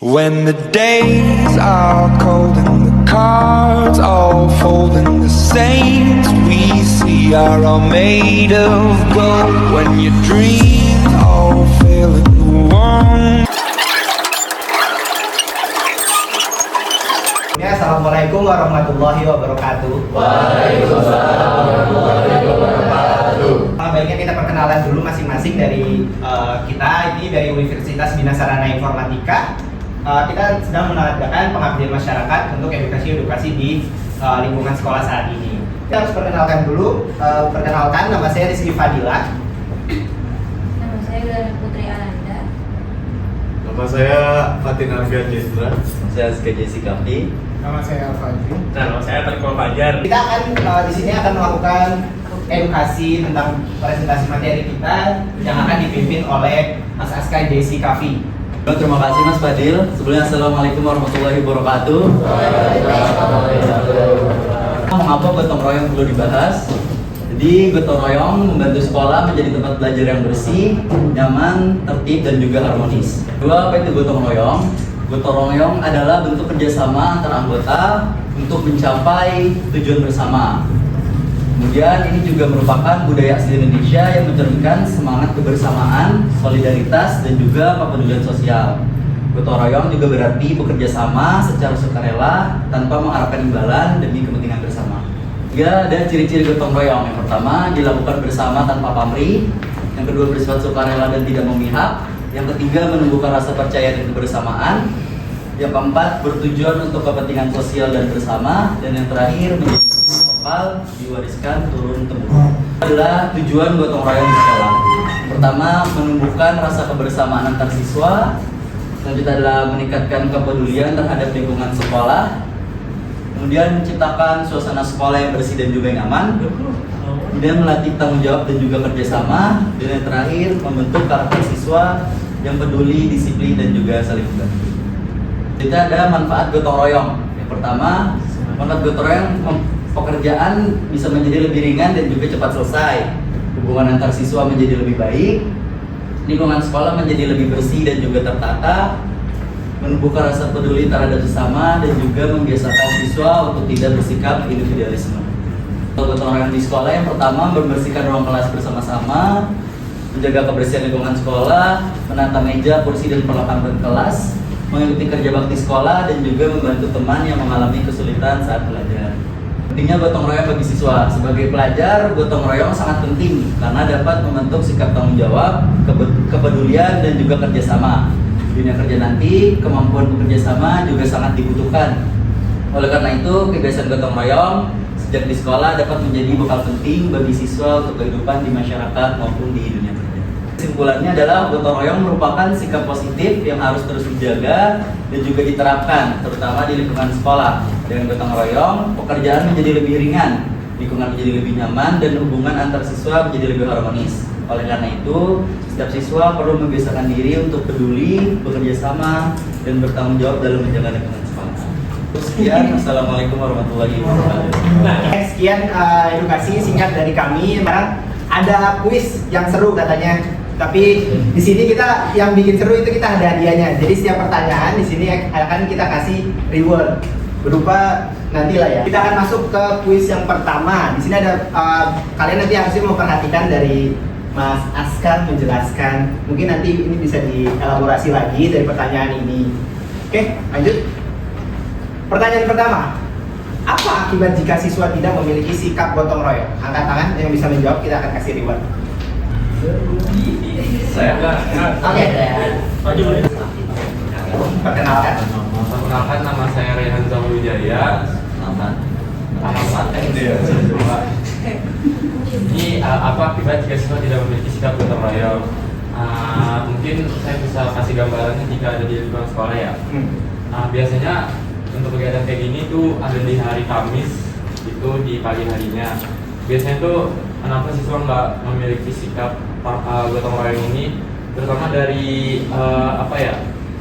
When the days are cold and the cards all fold and the saints we see are all made of gold, when your dreams all fail and the one. Assalamualaikum warahmatullahi wabarakatuh. Waalaikumsalam warahmatullahi wabarakatuh. Baiknya kita perkenalan dulu masing-masing dari kita ini dari Universitas Bina Sarana Informatika. Kita sedang mengadakan pengabdian masyarakat untuk edukasi di lingkungan sekolah saat ini. Kita harus perkenalkan dulu. Perkenalkan, nama saya Rizky Fadila. Nama saya Glara Putri Ananda. Nama saya Fatin Arfian Jesra. Saya Rizky Jessica Kapi. Nama saya Alfadri. Nama saya Tarikul Fajar. Kita akan di sini akan melakukan edukasi tentang presentasi materi kita yang akan dipimpin oleh Mas Aska Jesi Kafi. Terima kasih Mas Fadil. Sebelumnya Assalamualaikum warahmatullahi wabarakatuh. Mengapa gotong royong perlu dibahas? Jadi gotong royong membantu sekolah menjadi tempat belajar yang bersih, nyaman, tertib, dan juga harmonis. Kedua, apa itu gotong royong? Gotong royong adalah bentuk kerjasama antara anggota untuk mencapai tujuan bersama. Kemudian ini juga merupakan budaya asli Indonesia yang mencerminkan semangat kebersamaan, solidaritas, dan juga kepedulian sosial. Gotong royong juga berarti bekerja sama secara sukarela tanpa mengharapkan imbalan demi kepentingan bersama. Tiga, ada ciri-ciri gotong royong. Yang pertama, dilakukan bersama tanpa pamrih. Yang kedua, bersifat sukarela dan tidak memihak. Yang ketiga, menumbuhkan rasa percaya dan kebersamaan. Yang keempat, bertujuan untuk kepentingan sosial dan bersama. Dan yang terakhir, menjadi lokal diwariskan turun-temurun. Adalah tujuan gotong royong di sekolah. Pertama, menumbuhkan rasa kebersamaan antar siswa. Selanjutnya adalah meningkatkan kepedulian terhadap lingkungan sekolah. Kemudian menciptakan suasana sekolah yang bersih dan juga yang aman. Kemudian melatih tanggung jawab dan juga kerjasama. Dan yang terakhir, membentuk karakter siswa yang peduli, disiplin, dan juga saling membantu. Kita ada manfaat gotong royong. Yang pertama, manfaat gotong royong, pekerjaan bisa menjadi lebih ringan dan juga cepat selesai. Hubungan antar siswa menjadi lebih baik. Lingkungan sekolah menjadi lebih bersih dan juga tertata. Menumbuhkan rasa peduli terhadap sesama dan juga membiasakan siswa untuk tidak bersikap individualisme. Gotong royong di sekolah, yang pertama, membersihkan ruang kelas bersama-sama, menjaga kebersihan lingkungan sekolah, menata meja, kursi, dan perlengkapan kelas, mengikuti kerja bakti sekolah, dan juga membantu teman yang mengalami kesulitan saat belajar. Pentingnya gotong royong bagi siswa. Sebagai pelajar, gotong royong sangat penting karena dapat membentuk sikap tanggung jawab, kepedulian, dan juga kerjasama. Di dunia kerja nanti, kemampuan bekerja sama juga sangat dibutuhkan. Oleh karena itu, kebiasaan gotong royong sejak di sekolah dapat menjadi bekal penting bagi siswa untuk kehidupan di masyarakat maupun di dunia kerja. Kesimpulannya adalah gotong royong merupakan sikap positif yang harus terus dijaga dan juga diterapkan, terutama di lingkungan sekolah. Dengan gotong royong, pekerjaan menjadi lebih ringan, lingkungan menjadi lebih nyaman, dan hubungan antar siswa menjadi lebih harmonis. Oleh karena itu, setiap siswa perlu membiasakan diri untuk peduli, bekerja sama, dan bertanggung jawab dalam menjaga lingkungan sekolah. Sekian, Assalamualaikum warahmatullahi wabarakatuh. Nah, sekian edukasi singkat dari kami. Sekarang ada kuis yang seru katanya. Tapi di sini kita yang bikin seru itu kita ada hadiahnya. Jadi setiap pertanyaan di sini akan kita kasih reward berupa nantilah ya. Kita akan masuk ke kuis yang pertama. Di sini ada kalian nanti harusnya memperhatikan dari Mas Aska menjelaskan. Mungkin nanti ini bisa dielaborasi lagi dari pertanyaan ini. Oke, lanjut. Pertanyaan pertama. Apa akibat jika siswa tidak memiliki sikap gotong royong? Angkat tangan yang bisa menjawab, kita akan kasih reward. Saya Oke. Perkenalkan. Perkenalkan, nama saya Rehan Zawijaya. Alamat Ini apa akibat jika siswa tidak memiliki sikap gotong royong? Mungkin saya bisa kasih gambarannya jika ada di lingkungan sekolah ya. Biasanya untuk kegiatan kayak gini tuh ada di hari Kamis, itu di pagi harinya. Biasanya tuh kenapa siswa nggak memiliki sikap gotong royong ini, terutama dari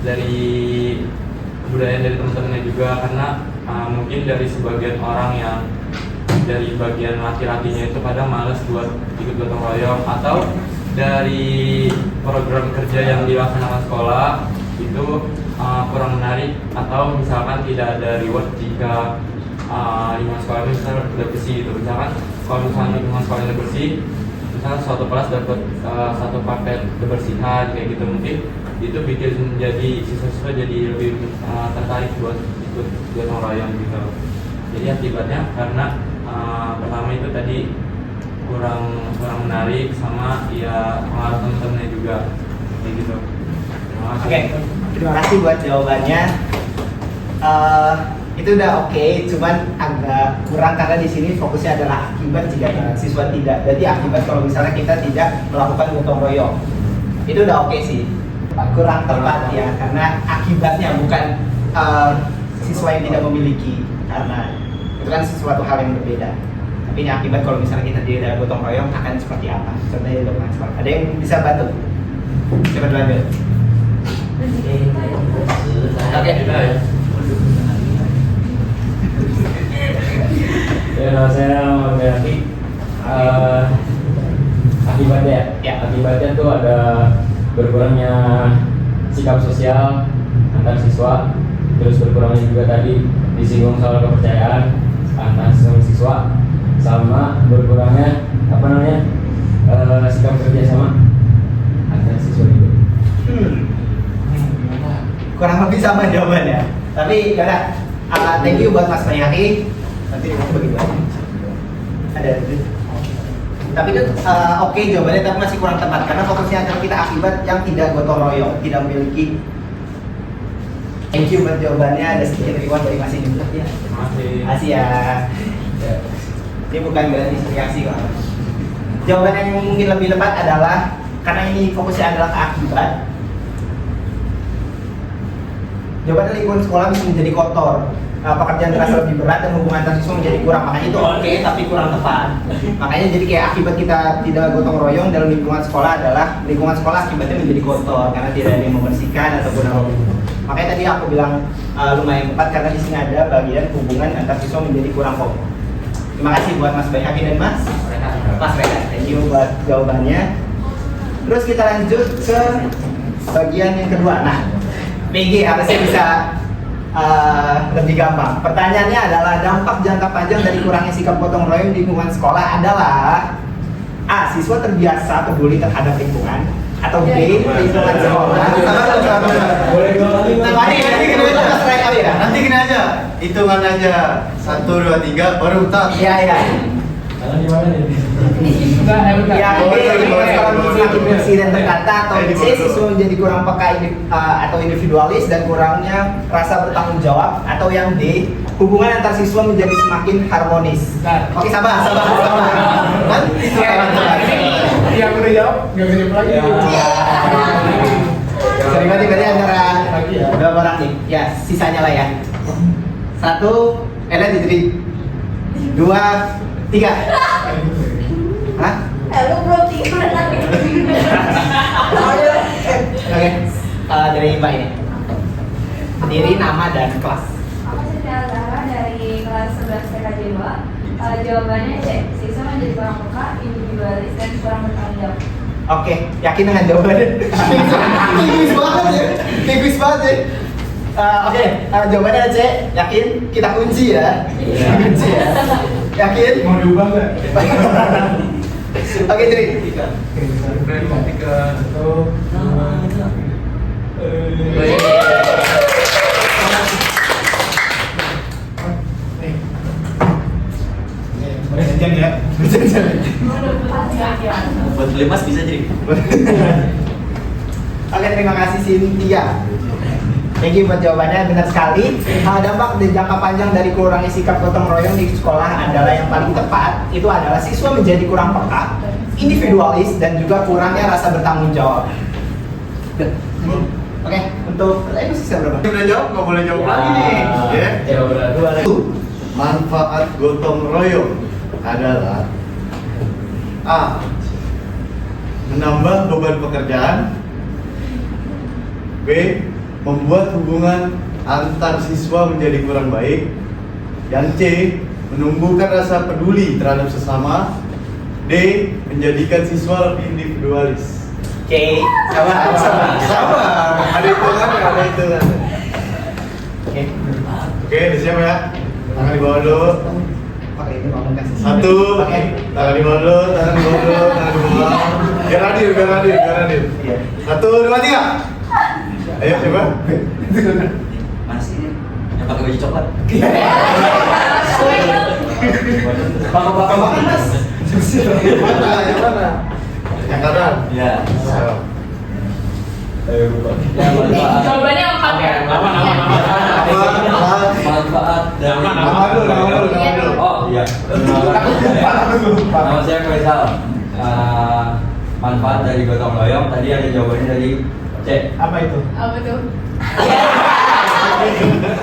dari kebudayaan dari teman-temannya juga, karena mungkin dari sebagian orang yang dari bagian laki-lakinya itu kadang malas buat ikut gotong royong, atau dari program kerja yang dilaksanakan sekolah itu kurang menarik, atau misalkan tidak ada reward jika lingkungan sekolah itu misalnya udah bersih gitu. Misalkan kalau misalnya lingkungan sekolah udah bersih, misalkan suatu kelas dapat satu paket kebersihan kayak gitu, mungkin itu bikin jadi siswa-siswa jadi lebih tertarik buat ikut gotong royong gitu. Jadi akibatnya karena pertama itu tadi kurang menarik, sama ya pengaruh teman-temannya juga kayak gitu. Terima kasih. Oke, terima kasih buat jawabannya. Itu udah oke, cuman agak kurang karena di sini fokusnya adalah akibat jika siswa tidak. Jadi akibat kalau misalnya kita tidak melakukan gotong royong. Itu udah oke sih. Kurang tepat ya, karena akibatnya bukan siswa yang tidak memiliki, karena itu kan sesuatu hal yang berbeda. Tapi ini akibat kalau misalnya kita tidak gotong royong akan seperti apa? Contohnya di lingkungan sekolah. Ada yang bisa bantu? Coba dulu ambil. Oke. Ya, saya mau berarti akibatnya Ya. Akibatnya tuh ada berkurangnya sikap sosial antar siswa, terus berkurangnya juga tadi disinggung soal kepercayaan antar siswa, sama berkurangnya sikap kerja sama antar siswa itu. Kurang lebih sama jawabannya. Tapi yaudah, thank you buat Mas Mayaki. Nanti kita bagi-bagi. Ada. Tapi itu oke jawabannya, tapi masih kurang tepat karena fokusnya adalah kita akibat yang tidak gotong royong, tidak memiliki. Thank you buat jawabannya. Ada sedikit reward dari Mas ini. Ya. Terima kasih. Makasih ya. Ini bukan gratifikasi kok. Jawaban yang mungkin lebih tepat adalah karena ini fokusnya adalah ke akibat. Jawabannya lingkungan sekolah bisa menjadi kotor, pekerjaan terasa lebih berat dan hubungan antar siswa menjadi kurang. Makanya itu oke, tapi kurang tepat. Makanya jadi kayak akibat kita tidak gotong royong dalam lingkungan sekolah adalah lingkungan sekolah akibatnya menjadi kotor karena tidak ada yang membersihkan ataupun apa. Makanya tadi aku bilang lumayan tepat karena di sini ada bagian hubungan antar siswa menjadi kurang kokoh. Terima kasih buat Mas Bayhaki dan Mas Reka. Thank you buat jawabannya. Terus kita lanjut ke bagian yang kedua. Nah, PG harusnya bisa lebih gampang. Pertanyaannya adalah dampak jangka panjang dari kurangnya sikap gotong royong di lingkungan sekolah adalah A. Siswa terbiasa peduli terhadap lingkungan, atau B. Lingkungan sekolah. Nanti gini aja, hitungan aja 1, 2, 3 baru tak. Iya. Kalau di mana nih? Ya, B. Lingkungan sekolah menjadi semakin bersih dan tertata, atau C. Siswa menjadi kurang peka atau individualis dan kurangnya rasa bertanggung jawab, atau yang D. Hubungan antar siswa menjadi semakin harmonis. Oke, sabar. Nanti Yang udah jawab, nggak bisa jawab lagi. Sorry berarti antara dua orang nih. Ya, sisanya lah ya. 1, jadi 2, 3. Hah? Lu belum tidur lagi. Oke. Dari Mbak ini. Diri, nama, dan kelas. Aku Siti Azhara dari kelas 11 TKJ 2. Jawabannya C. Siswa menjadi kurang peka, individualis, dan kurang bertanggung jawab. Oke, yakin dengan jawabannya? Tipis banget ya. Oke, jawabannya C. Yakin? Kita kunci ya. Kunci ya. Yakin? Mau diubah nggak? Oke, Tri. 1, 2, 3. Buat beli mas bisa jadi. Oke, terima kasih Cynthia. Thank you buat jawabannya, benar sekali. Dampak dan jangka panjang dari kurangnya sikap gotong royong di sekolah adalah yang paling tepat. Itu adalah siswa menjadi kurang peka, individualis, dan juga kurangnya rasa bertanggung jawab. Oke, untuk pertanyaan sisa berapa? Udah jawab, nggak boleh jawab lagi nih. Ya. Jawaban dua lagi. Manfaat gotong royong adalah A. Menambah beban pekerjaan. B. Membuat hubungan antar siswa menjadi kurang baik. Yang C. Menumbuhkan rasa peduli terhadap sesama. D. Menjadikan siswa lebih individualis. Oke, sama. Sama. Ada hitungan, ada hitungan. Oke. Oke, udah siap ya? Tangan di bawah dulu. Pakai ini pamungkas. Satu. Oke. Tangan di bawah dulu, tangan di bawah dulu, tangan di bawah. Biar adil, biar adil, biar adil. Iya. 1, 2, 3. Ayo coba. Mana sih ini? Yang pakai baju coklat? Bapak-bapak mas. Mana? Yang mana? Yang kanan. Iya. Ayo. Ya, manfaat. Jawabannya 4 ya. Aman. Manfaat dari Nama dulu, nama dulu, nama dulu. Oh iya. Nama saya Faisal. Manfaat dari gotong royong tadi ada jawabannya dari C. Apa itu? Apa tuh?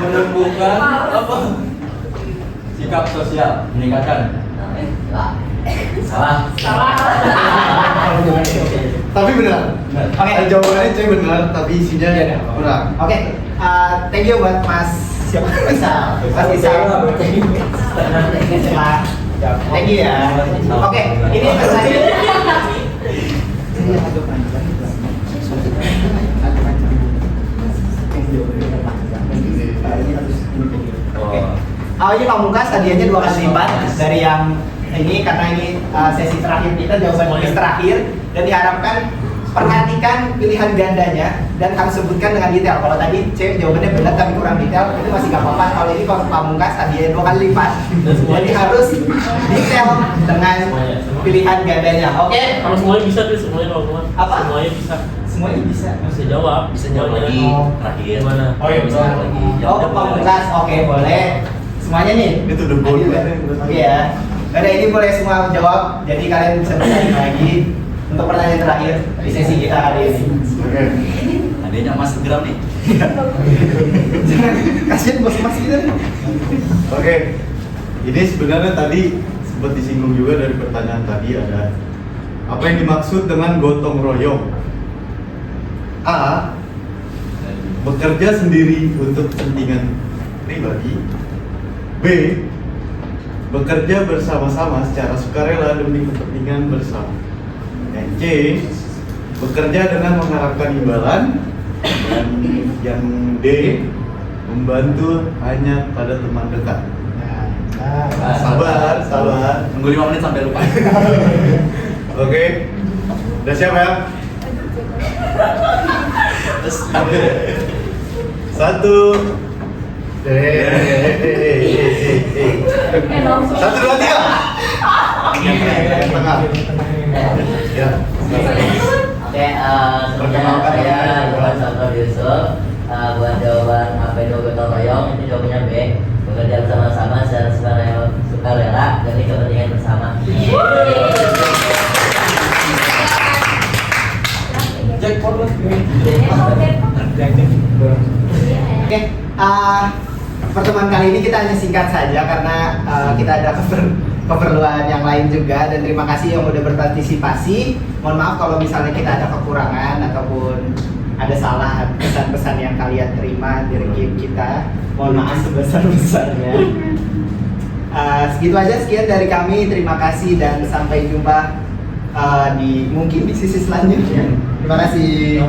Menumbuhkan apa? Sikap sosial, meningkatkan. Salah. Salah. Tapi benar. Oke. Jawabannya C benar, tapi isinya Iya, kurang. Oke. Thank you buat Mas siapa? Mas Isal. Thank you ya. Oke, ini pertanyaan. Ini pamungkas hadiahnya 2 kali lipat dari yang ini karena ini sesi terakhir kita jawaban kuis terakhir dan diharapkan perhatikan pilihan gandanya dan harus sebutkan dengan detail. Kalau tadi C jawabannya benar tapi kurang detail itu masih gak apa-apa. Kalau ini pamungkas hadiahnya 2 kali lipat jadi harus detail dengan pilihan gandanya. Oke? Kalau semuanya bisa tuh, semuanya kalau mau. Apa? Semuanya bisa. Semuanya bisa. Bisa jawab. Bisa jawab lagi terakhir. Gimana? Oh iya, Bisa betul. lagi. Oh, pamungkas. Oke, boleh. Semuanya nih. Itu the goal. Adil, kan? Iya. Ada ini boleh semua jawab. Jadi kalian bisa bertanya lagi untuk pertanyaan terakhir di sesi kita hari ini. Oke. Adanya Mas Gram nih. Jangan kasihan bos mas gitu. Oke. Ini sebenarnya tadi sempat disinggung juga dari pertanyaan tadi ada apa yang dimaksud dengan gotong royong? A. Bekerja sendiri untuk kepentingan pribadi. B. Bekerja bersama-sama secara sukarela demi kepentingan bersama. Dan C. Bekerja dengan mengharapkan imbalan. Dan yang D. Membantu hanya pada teman dekat. Sabar, sabar. Nunggu 5 menit sampai lupa. Oke. Udah siap ya? Terus 1. Langsung. 1, 2, 3. Yang tengah. Ya. Oke, sebelumnya saya Iwan Santo Yusuf. Buat jawaban apa itu gotong royong itu jawabannya B. Bekerja bersama-sama secara sukarela demi kepentingan bersama. jackpot lah. Oke, pertemuan kali ini kita hanya singkat saja karena kita ada keperluan yang lain juga dan terima kasih yang udah berpartisipasi. Mohon maaf kalau misalnya kita ada kekurangan ataupun ada salah pesan-pesan yang kalian terima dari game kita. Mohon maaf sebesar-besarnya. Segitu aja, sekian dari kami. Terima kasih dan sampai jumpa mungkin di sisi selanjutnya. Terima kasih.